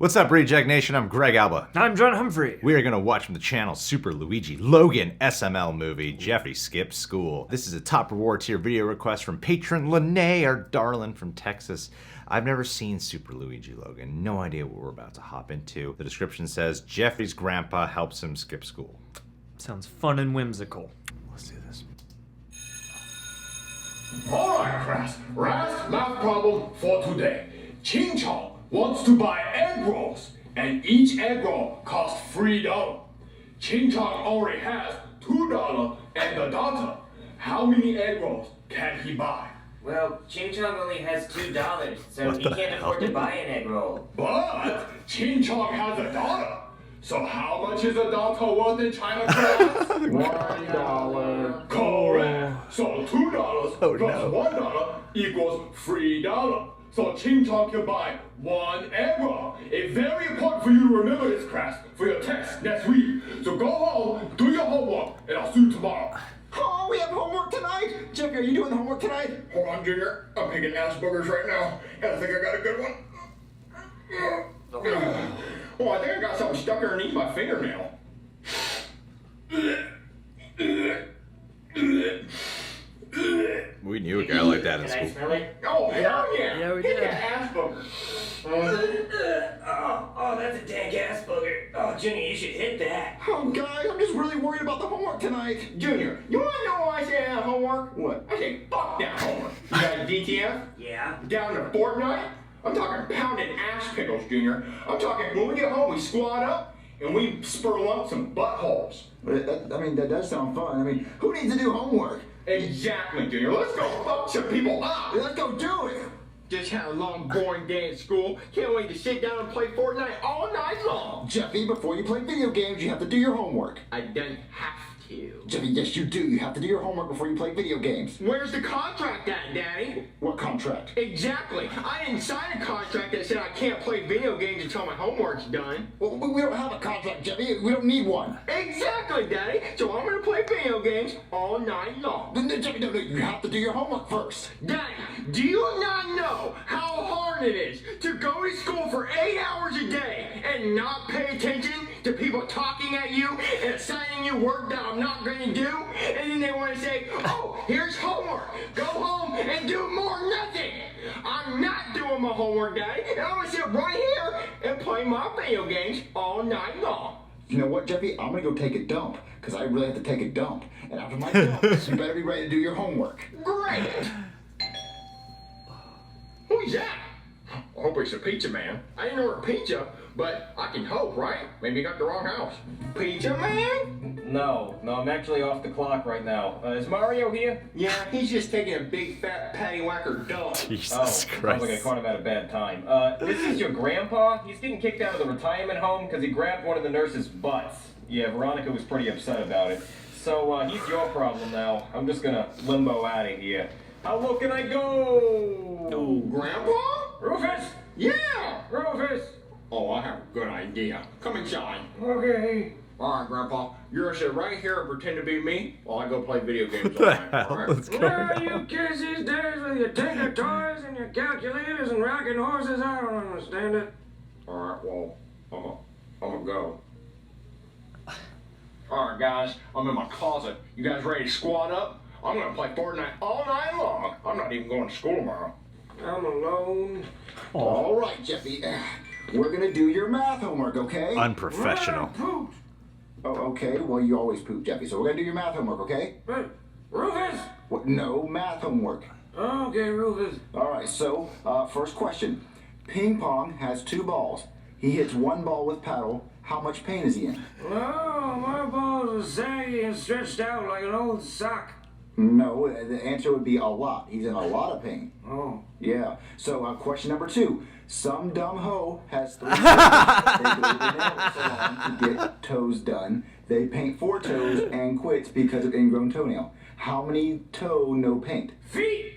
What's up, Reject Nation? I'm Greg Alba. I'm John Humphrey. We are going to watch from the channel SuperLuigiLogan SML movie, Jeffy Skips School. This is a top reward tier video request from patron Lene, our darling from Texas. I've never seen SuperLuigiLogan. No idea what we're about to hop into. The description says, Jeffy's grandpa helps him skip school. Sounds fun and whimsical. Let's do this. Alright, class. Last math problem for today. Ching Chong wants to buy egg rolls, and each egg roll costs $3. Ching Chong already has $2 and a daughter. How many egg rolls can he buy? Well, Ching Chong only has $2, so he can't afford to buy an egg roll. But Ching Chong has a daughter. So how much is a daughter worth in China class? $1. Correct. So $2 plus $1 equals $3. So Ching Chong can buy one egg roll. It's very important for you to remember this, class, for your test next week. So go home, do your homework, and I'll see you tomorrow. Oh, we have homework tonight? Jeffy, are you doing the homework tonight? Hold on, Junior. I'm picking Asperger's right now, and I think I got a good one. Oh, I think I got something stuck underneath my fingernail. We knew a guy like that in Can I school. smell it? Oh, hell yeah! Yeah, we Hit did. that Asperger. Oh, that's a dank ass booger. Oh, Junior, you should hit that. Oh, guys, I'm just really worried about the homework tonight. Junior, you want to know why I say I have homework? What? I say fuck that homework. You got DTF? Yeah? Down to Fortnite? I'm talking pounding ass pickles, Junior. I'm talking when we get home, we squat up and we spurl up some buttholes. That does sound fun. Who needs to do homework? Exactly, Junior. Let's go fuck some people up. Let's go do it. Just had a long, boring day at school. Can't wait to sit down and play Fortnite all night long. Jeffy, before you play video games, you have to do your homework. I don't have to. Jeffy, yes, you do. You have to do your homework before you play video games. Where's the contract at, Daddy? What contract? Exactly. I didn't sign a contract that said I can't play video games until my homework's done. Well, we don't have a contract, Jeffy. We don't need one. Exactly, Daddy. So I'm gonna play video games all night long. No, Jeffy, no, you have to do your homework first. Daddy, do you not know how hard it is to go to school for 8 hours a day and not pay attention to people talking at you and assigning you work that I'm not going to do? And then they want to say, oh, here's homework. Go home and do more nothing. I'm not doing my homework, Daddy, and I'm going to sit right here and play my video games all night long. You know what, Jeffy? I'm gonna go take a dump, because I really have to take a dump. And after my dump, you better be ready to do your homework. Great. Who's that? I hope it's a pizza man. I didn't order pizza, but I can hope, right? Maybe you got the wrong house. Pizza man? No, I'm actually off the clock right now. Is Mario here? Yeah, he's just taking a big fat patty whacker dump. Jesus Sounds like I Christ. caught him at a bad time. This is your grandpa? He's getting kicked out of the retirement home because he grabbed one of the nurses' butts. Yeah, Veronica was pretty upset about it. So, he's your problem now. I'm just gonna limbo out of here. How low can I go? Grandpa? Rufus! Yeah! Rufus! Oh, I have a good idea. Come inside. Okay. Alright, Grandpa. You're gonna sit right here and pretend to be me while I go play video games What all the night. hell Alright? is going Where are on? you kids these days with your tinker toys and your calculators and rocking horses? I don't understand it. Alright, well, I'm gonna go. Alright, guys, I'm in my closet. You guys ready to squat up? I'm gonna play Fortnite all night long. I'm not even going to school tomorrow. I'm alone. All right, Jeffy. We're gonna do your math homework, okay? Unprofessional. Poop. Oh, okay. Well, you always poop, Jeffy. So we're gonna do your math homework, okay? But, Rufus? What? No, math homework. Okay, Rufus. All right. So, first question. Ping pong has 2 balls. He hits 1 ball with paddle. How much pain is he in? Oh, my balls are saggy and stretched out like an old sock. No, the answer would be a lot. He's in a lot of pain. Oh. Yeah. So, question number 2. Some dumb hoe has 3 toes. They leave their nails salon to get toes done. They paint 4 toes and quits because of ingrown toenail. How many toe no paint? Feet.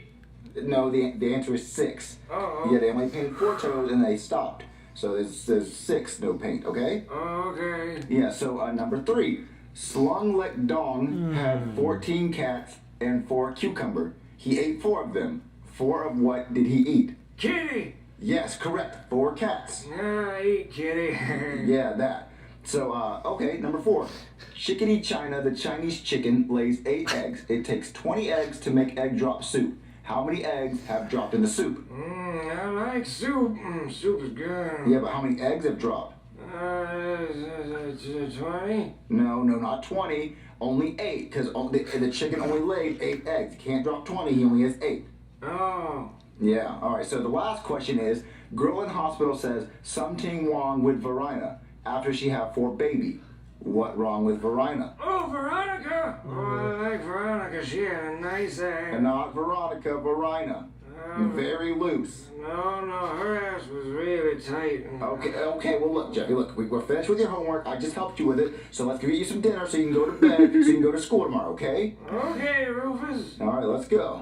No, the answer is 6. Uh-oh. Yeah, they only painted 4 toes and they stopped. So there's 6 no paint, okay? Okay. Yeah, so number 3. Slung Lick Dong had 14 cats and 4 cucumber. He ate 4 of them. 4 of what did he eat? Kitty. Yes, correct. 4 cats. Ah, eat kitty. Yeah, that. So, okay, number 4. Chickadee China, the Chinese chicken, lays 8 eggs. It takes 20 eggs to make egg drop soup. How many eggs have dropped in the soup? I like soup. Soup is good. Yeah, but how many eggs have dropped? 20? No, not 20. Only 8, because the chicken only laid 8 eggs. He can't drop 20, he only has 8. Oh. Yeah, alright, so the last question is, girl in hospital says something wrong with Verena after she have 4 baby. What wrong with Verena? Oh, Veronica! Oh, I like Veronica. She had a nice ass. And not Veronica, Verena. Very loose. No, her ass was really tight. Okay, well look, Jeffy, look, we're finished with your homework. I just helped you with it, so let's get you some dinner so you can go to bed, so you can go to school tomorrow, okay? Okay, Rufus. Alright, let's go.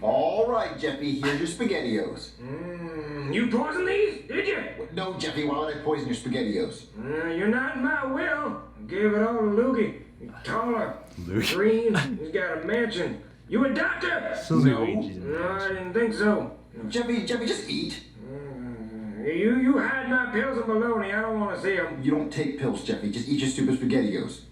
Alright, Jeffy, here's your SpaghettiOs. You poisoned these, did you? No, Jeffy, why would I poison your SpaghettiOs? You're not in my will. I gave it all to Lukey. He's taller, green, he's got a mansion. You a doctor? Luigi. No, I didn't think so. Jeffy, just eat. You hide my pills and baloney. I don't want to see them. You don't take pills, Jeffy. Just eat your stupid SpaghettiOs.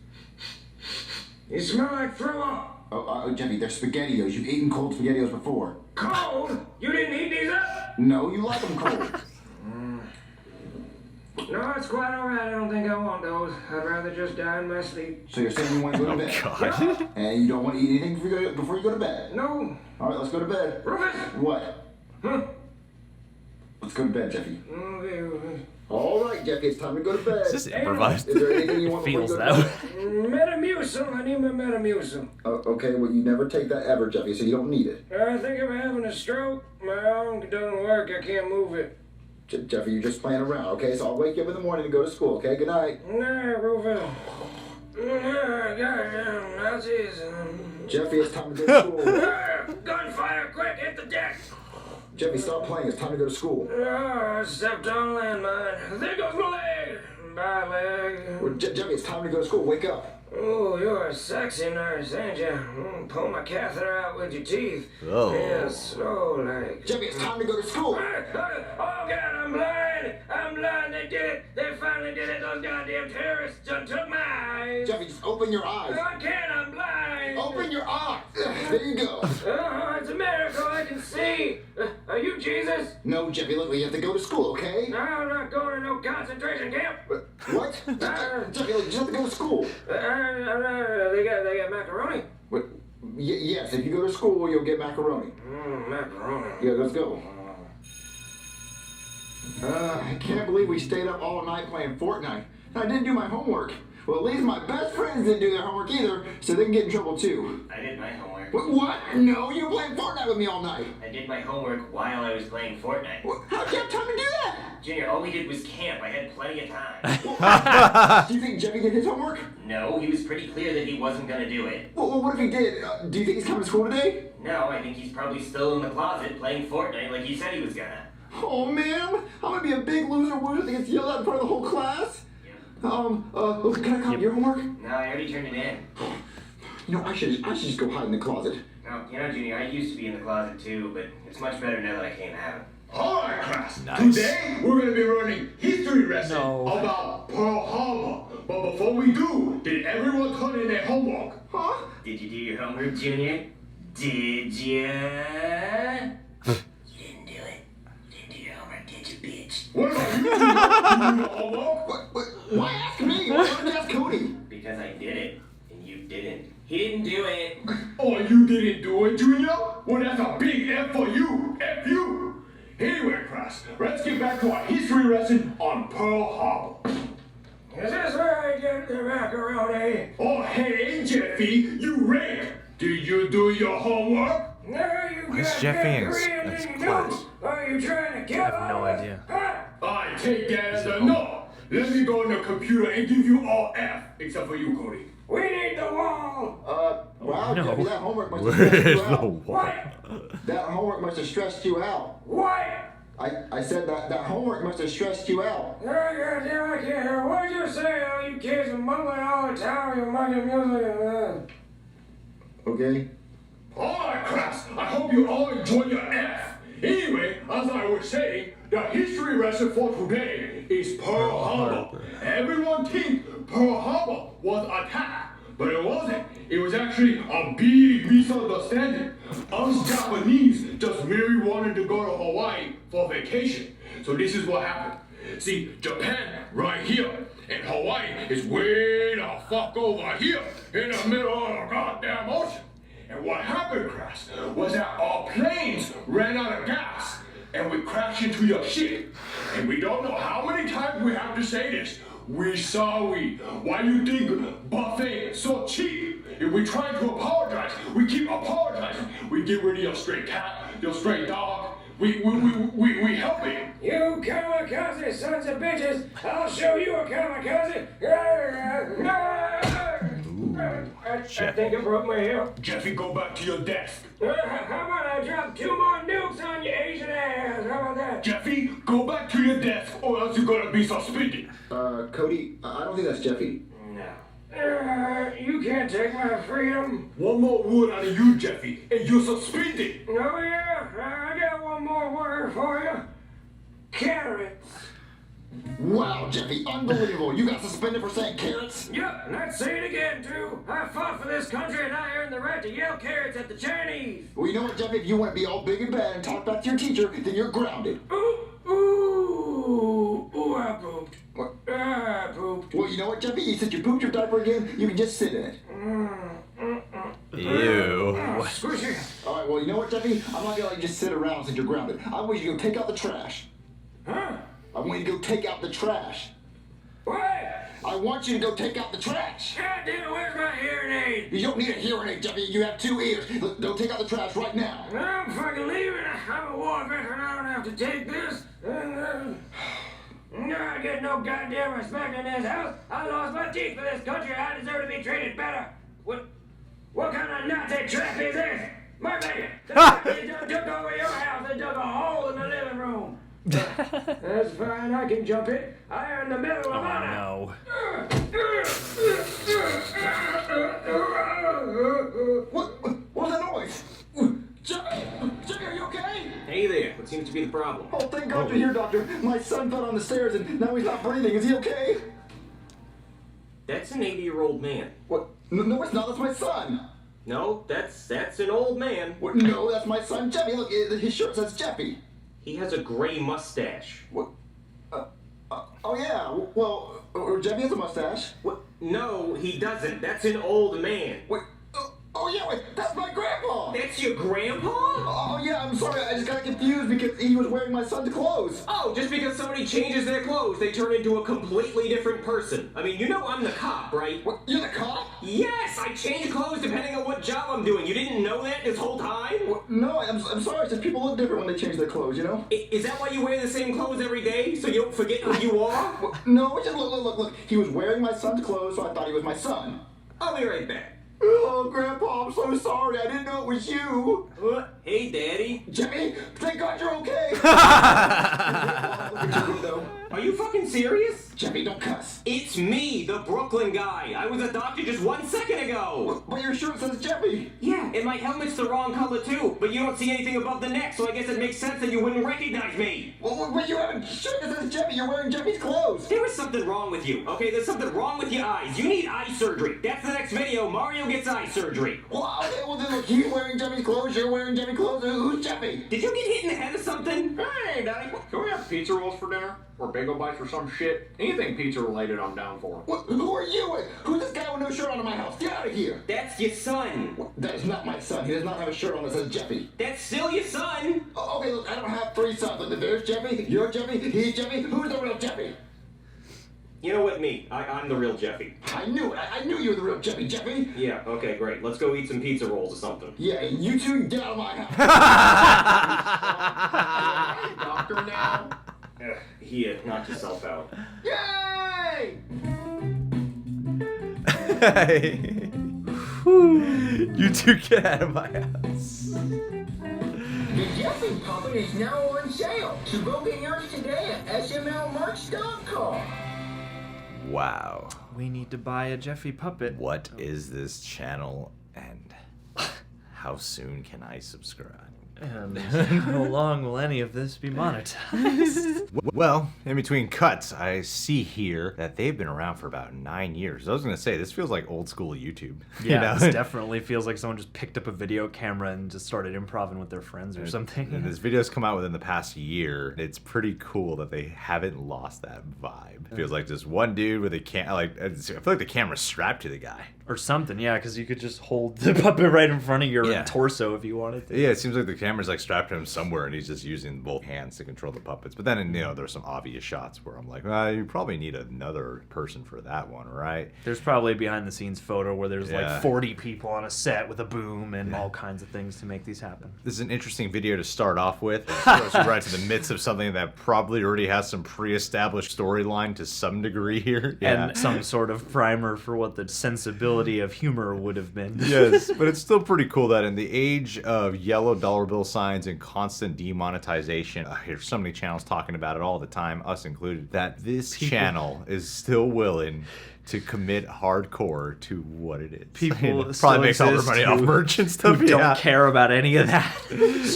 You smell like throw up. Oh, Jeffy, they're SpaghettiOs. You've eaten cold SpaghettiOs before. Cold? You didn't heat these up? No, you like them cold. No, it's quite all right. I don't think I want those. I'd rather just die in my sleep. So you're saying you want to go to bed? God. And you don't want to eat anything before you go to bed? No. All right, let's go to bed. Rufus! What? Huh? Let's go to bed, Jeffy. Okay, Rufus. All right, Jeffy, it's time to go to bed. Is this improvised? Is there anything you want before you Feels go that to way. bed? Metamucil. I need my Metamucil. Okay, well, you never take that ever, Jeffy, so you don't need it. I think I'm having a stroke. My arm doesn't work. I can't move it. Jeffy, you're just playing around, okay? So I'll wake you up in the morning and go to school, okay? Good night. Nah, Rufus. Goddamn Nazis. Jeffy, it's time to go to school. Gunfire, quick, hit the deck. Jeffy, stop playing. It's time to go to school. I stepped on a landmine. There goes my leg. Bye, leg. Well, Jeffy, it's time to go to school. Wake up. Oh, you're a sexy nurse, ain't you? Pull my catheter out with your teeth. Oh. Yeah, slow like. Jeffy, it's time to go to school. Oh, God, I'm blind. I'm blind. They did it. They finally did it. Those goddamn terrorists done took my eyes. Jeffy, just open your eyes. I can't. I'm blind. Open your eyes. There you go. Oh, it's a miracle. I can see. Are you Jesus? No, Jeffy, look, you have to go to school, okay? No, I'm not going to no concentration camp. What? Jeffy, look, you just have to go to school. They got macaroni. What? Yes, if you go to school, you'll get macaroni. Macaroni. Yeah, let's go. I can't believe we stayed up all night playing Fortnite. I didn't do my homework. Well, at least my best friends didn't do their homework either, so they can get in trouble too. I did my homework. What? No, you were playing Fortnite with me all night. I did my homework while I was playing Fortnite. How'd you have time to do that? Junior, all we did was camp. I had plenty of time. Do you think Jeffy did his homework? No, he was pretty clear that he wasn't going to do it. Well, what if he did? Do you think he's coming to school today? No, I think he's probably still in the closet playing Fortnite like he said he was gonna. Oh, man. I'm going to be a big loser when he gets yelled at in front of the whole class. Yeah. Can I copy your homework? No, I already turned it in. You know, I should just go hide in the closet. No, Junior, I used to be in the closet too, but it's much better now that I came out. Alright, class. Nice. Today we're gonna be learning history lesson about Pearl Harbor. But before we do, did everyone turn in their homework? Huh? Did you do your homework, Junior? Did ya? You didn't do it. Didn't do your homework, did you, bitch? What about you? Did you do your homework? Why ask me? Why don't you ask Cody? Because I did it, and you didn't. He didn't do it. Oh, you didn't do it, Junior? Well, that's a big F for you. F you. Anyway, class, let's get back to our history lesson on Pearl Harbor. Is this where I get the macaroni? Oh, hey, Jeffy, you rank. Did you do your homework? No, you Why is got Jeffy in macaroni his and then you class? don't. Are you trying to kill I have no us? idea. Huh? I take that as a no. Let me go on the computer and give you all F, except for you, Cody. We need the wall. Wow, no. Jeffy, that homework must have stressed Where's you the out. wall? What? That homework must have stressed you out. What? I said that homework must have stressed you out. Oh, goddamn, I can't hear. What'd you say? All you kids are mumbling all the time. You're mugging music. Okay? Alright, class, I hope you all enjoy your F. Anyway, as I was saying, the history lesson for today is Pearl Harbor. Everyone thinks Pearl Harbor was attacked, but it wasn't. It was actually a big misunderstanding. Us Japanese just merely wanted to go to Hawaii for vacation. So this is what happened. See, Japan right here, and Hawaii is way the fuck over here in the middle of the goddamn ocean. And what happened, Crass, was that our planes ran out of gas and we crashed into your ship. And we don't know how many times we have to say this. We sorry. Why you think buffet so cheap? If we try to apologize, we keep apologizing. We get rid of your stray cat, your stray dog. We help it. You kamikaze sons of bitches! I'll show you a kamikaze! I think I broke my hip. Jeffy, go back to your desk. How about I drop 2 more nukes on your Asian ass? How about that? Jeffy, go back to your desk or else you're gonna be suspended. Cody, I don't think that's Jeffy. No. You can't take my freedom. One more word out of you, Jeffy, and you're suspended. Oh yeah, I got one more word for you. Carrots. Wow, Jeffy, unbelievable. You got suspended for saying carrots? Yep, and I'd say it again, too. I fought for this country and I earned the right to yell carrots at the Chinese. Well, you know what, Jeffy? If you want to be all big and bad and talk back to your teacher, then you're grounded. Ooh, I pooped. What? I pooped. Well, you know what, Jeffy? Since you pooped your diaper again, you can just sit in it. Ew. Squishy. All right, well, you know what, Jeffy? I'm not going to let you just sit around since you're grounded. I want you to go take out the trash. Huh? I want you to go take out the trash. What? I want you to go take out the trash. God damn it, where's my hearing aid? You don't need a hearing aid, Jeffy. You have 2 ears. Look, go take out the trash right now. I'm fucking leaving. I'm a war veteran. I don't have to take this. I get no goddamn respect in this house. I lost my teeth for this country. I deserve to be treated better. What kind of Nazi trap is this? Murphy, the Nazis took over your house and dug a hole in the living room. That's fine, I can jump it. I earned the Medal of Honor. No. What's that noise? Jeffy, are you okay? Hey there, what seems to be the problem? Oh, thank God you're here, Doctor. My son fell down the stairs and now he's not breathing. Is he okay? That's an 80-year-old man. What? No, it's not. That's my son. No, that's an old man. What? No, that's my son, Jeffy. Look, his shirt says Jeffy. He has a gray mustache. What? Oh, yeah. Well, Jeffy has a mustache. What? No, he doesn't. That's an old man. Wait. Oh, yeah, wait. That's my grandpa. That's your grandpa? Oh, yeah, I'm sorry. I just got confused because he was wearing my son's clothes. Oh, just because somebody changes their clothes, they turn into a completely different person. I mean, you know I'm the cop, right? What? You're the cop? Yes, I change clothes depending on what job I'm doing. You didn't know that this whole time? What? No, I'm sorry. It's just people look different when they change their clothes, you know? Is that why you wear the same clothes every day, so you don't forget who you are? What? No, it's just look. He was wearing my son's clothes, so I thought he was my son. I'll be right back. Oh, Grandpa, I'm so sorry. I didn't know it was you. What? Hey, Daddy. Jimmy, thank God you're okay. Are you fucking serious? Jeffy, don't cuss. It's me, the Brooklyn guy. I was a doctor just 1 second ago. But your shirt says Jeffy. Yeah, and my helmet's the wrong color too, but you don't see anything above the neck, so I guess it makes sense that you wouldn't recognize me. Well, but you have a shirt that says Jeffy. You're wearing Jeffy's clothes. There is something wrong with you, okay? There's something wrong with your eyes. You need eye surgery. That's the next video. Mario gets eye surgery. Well, okay, well then look, he's wearing Jeffy's clothes. You're wearing Jeffy's clothes. Who's Jeffy? Did you get hit in the head or something? Hey, Daddy, can we have pizza rolls for dinner? Or bagel bites or some shit? Anything pizza related, I'm down for. What? Who are you? Who's this guy with no shirt on in my house? Get out of here. That's your son. That is not my son. He does not have a shirt on that says Jeffy. That's still your son. Oh, okay, look, I don't have 3 sons. Look, there's Jeffy, you're Jeffy, he's Jeffy. Who's the real Jeffy? You know what, me? I'm the real Jeffy. I knew it. I knew you were the real Jeffy. Jeffy? Yeah, okay, great. Let's go eat some pizza rolls or something. Yeah, you two get out of my house. Hey, doctor now. Here, knock yourself out. Yay! You two get out of my house. The Jeffy puppet is now on sale, so go get yours today at SMLmerch.com. Wow. We need to buy a Jeffy puppet. What is this channel and how soon can I subscribe? And how long will any of this be monetized? Well, in between cuts, I see here that they've been around for about 9 years. I was going to say, this feels like old school YouTube. Yeah, this definitely feels like someone just picked up a video camera and just started improvising with their friends or something. And this video's come out within the past year. It's pretty cool that they haven't lost that vibe. It feels like just one dude with a I feel like the camera's strapped to the guy. Or something, yeah, because you could just hold the puppet right in front of your torso if you wanted to. Yeah, it seems like the camera's like strapped to him somewhere and he's just using both hands to control the puppets. But then, you know, there's some obvious shots where I'm like, well, you probably need another person for that one, right? There's probably a behind the scenes photo where there's like 40 people on a set with a boom and all kinds of things to make these happen. This is an interesting video to start off with. It throws you right to the midst of something that probably already has some pre-established storyline to some degree here. And some sort of primer for what the sensibility of humor would have been. Yes, but it's still pretty cool that in the age of yellow dollar bill signs and constant demonetization, I hear so many channels talking about it all the time, us included, that this channel is still willing to commit hardcore to what it is. People probably makes all their money off merch and stuff. Who don't care about any of that.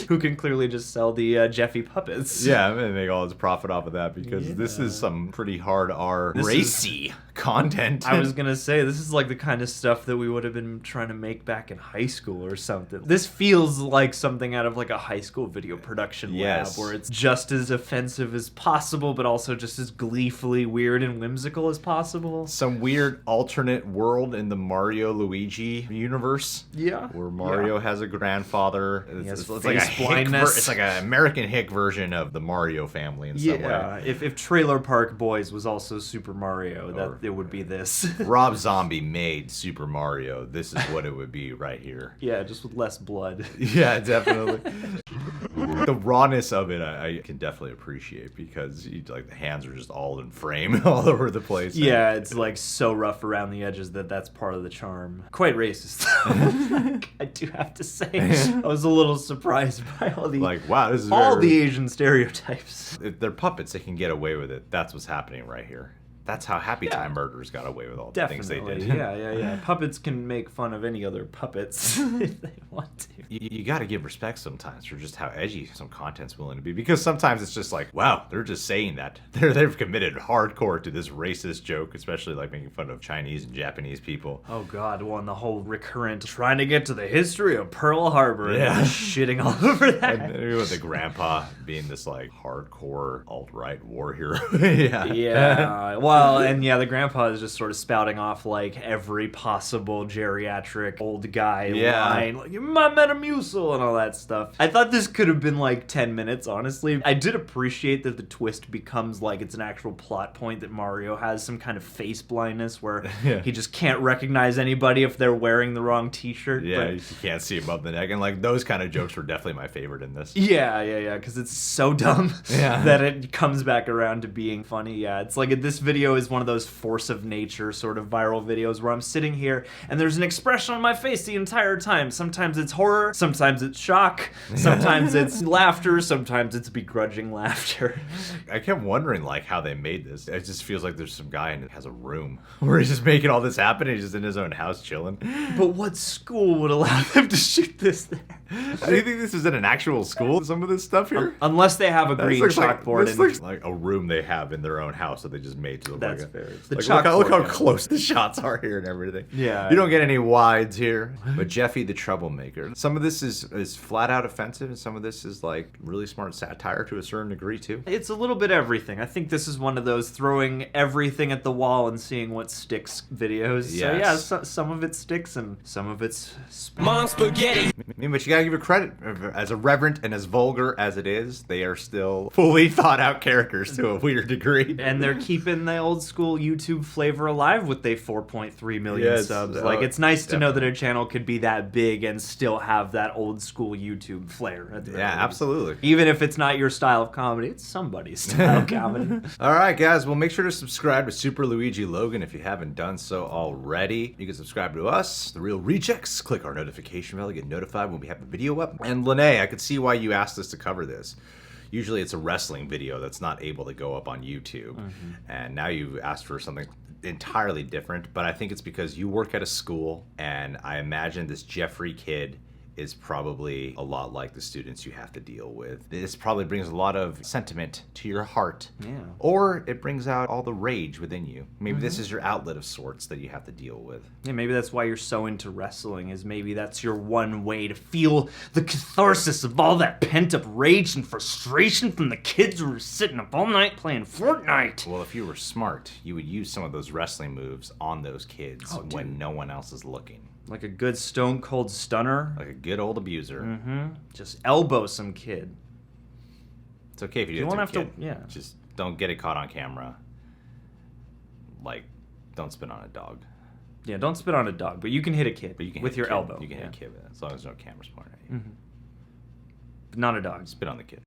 Who can clearly just sell the Jeffy puppets. Yeah, I'm gonna make all his profit off of that because this is some pretty hard racy content. I was gonna say, this is like the kind of stuff that we would have been trying to make back in high school or something. This feels like something out of like a high school video production lab where it's just as offensive as possible, but also just as gleefully weird and whimsical as possible. Some weird alternate world in the Mario Luigi universe. Yeah. Where Mario has a grandfather. It's like it's like an American hick version of the Mario family in some way. Yeah. If Trailer Park Boys was also Super Mario, it would be this. Rob Zombie made Super Mario. This is what it would be right here. Yeah, just with less blood. Yeah, definitely. The rawness of it, I can definitely appreciate because like the hands are just all in frame all over the place. Yeah, it's like so rough around the edges that's part of the charm. Quite racist, I do have to say. I was a little surprised by all the wow, this is the Asian stereotypes. If they're puppets, they can get away with it. That's what's happening right here. That's how Happy Time Murders got away with all the things they did. Yeah. Puppets can make fun of any other puppets if they want to. You got to give respect sometimes for just how edgy some content's willing to be, because sometimes it's just like, wow, they're just saying that. They've committed hardcore to this racist joke, especially like making fun of Chinese and Japanese people. Oh God, and the whole recurrent trying to get to the history of Pearl Harbor and shitting all over that. And with the grandpa being this like hardcore alt-right war hero. Yeah. Well, and the grandpa is just sort of spouting off like every possible geriatric old guy line, like my Metamucil and all that stuff. I thought this could have been like 10 minutes, honestly. I did appreciate that the twist becomes like it's an actual plot point that Mario has some kind of face blindness where he just can't recognize anybody if they're wearing the wrong t-shirt. Yeah, you can't see above the neck, and like those kind of jokes were definitely my favorite in this. Yeah, because it's so dumb that it comes back around to being funny. Yeah, it's like this video is one of those force of nature sort of viral videos where I'm sitting here and there's an expression on my face the entire time. Sometimes it's horror, sometimes it's shock, sometimes it's laughter, sometimes it's begrudging laughter. I kept wondering like how they made this. It just feels like there's some guy and has a room where he's just making all this happen and he's just in his own house chilling. But what school would allow them to shoot this there? Do you think this is in an actual school, some of this stuff here? Unless they have a green chalkboard. This looks like a room they have in their own house that they just made to look That's like fair. Look how close the shots are here and everything. Yeah. You don't get any wides here. But Jeffy the troublemaker. Some of this is flat out offensive and some of this is like really smart satire to a certain degree too. It's a little bit everything. I think this is one of those throwing everything at the wall and seeing what sticks videos. Yes. So some of it sticks and some of it's Mom spaghetti. But you gotta give it credit. As irreverent and as vulgar as it is, they are still fully thought out characters to a weird degree. And they're keeping the old school YouTube flavor alive with their 4.3 million subs. Like, it's nice to know that a channel could be that big and still have that old school YouTube flair. Absolutely. Even if it's not your style of comedy, it's somebody's style of comedy. All right, guys. Well, make sure to subscribe to SuperLuigiLogan if you haven't done so already. You can subscribe to us, The Real Rejects. Click our notification bell to get notified when we have a video up. And Lene, I could see why you asked us to cover this. Usually it's a wrestling video that's not able to go up on YouTube. And now you've asked for something entirely different, but I think it's because you work at a school and I imagine this Jeffrey kid is probably a lot like the students you have to deal with. This probably brings a lot of sentiment to your heart. Yeah. Or it brings out all the rage within you. Maybe this is your outlet of sorts that you have to deal with. Yeah, maybe that's why you're so into wrestling, is maybe that's your one way to feel the catharsis of all that pent-up rage and frustration from the kids who were sitting up all night playing Fortnite. Well, if you were smart, you would use some of those wrestling moves on those kids when no one else is looking. Like a good stone cold stunner. Like a good old abuser. Just elbow some kid. It's okay if you do You it won't to a have to- kid. yeah. Just don't get it caught on camera. Like, don't spit on a dog. Yeah, don't spit on a dog, but you can hit a kid But you can with hit your a kid. elbow. You can hit a kid with it, as long as no camera's pointing at you. But not a dog. Spit on the kid.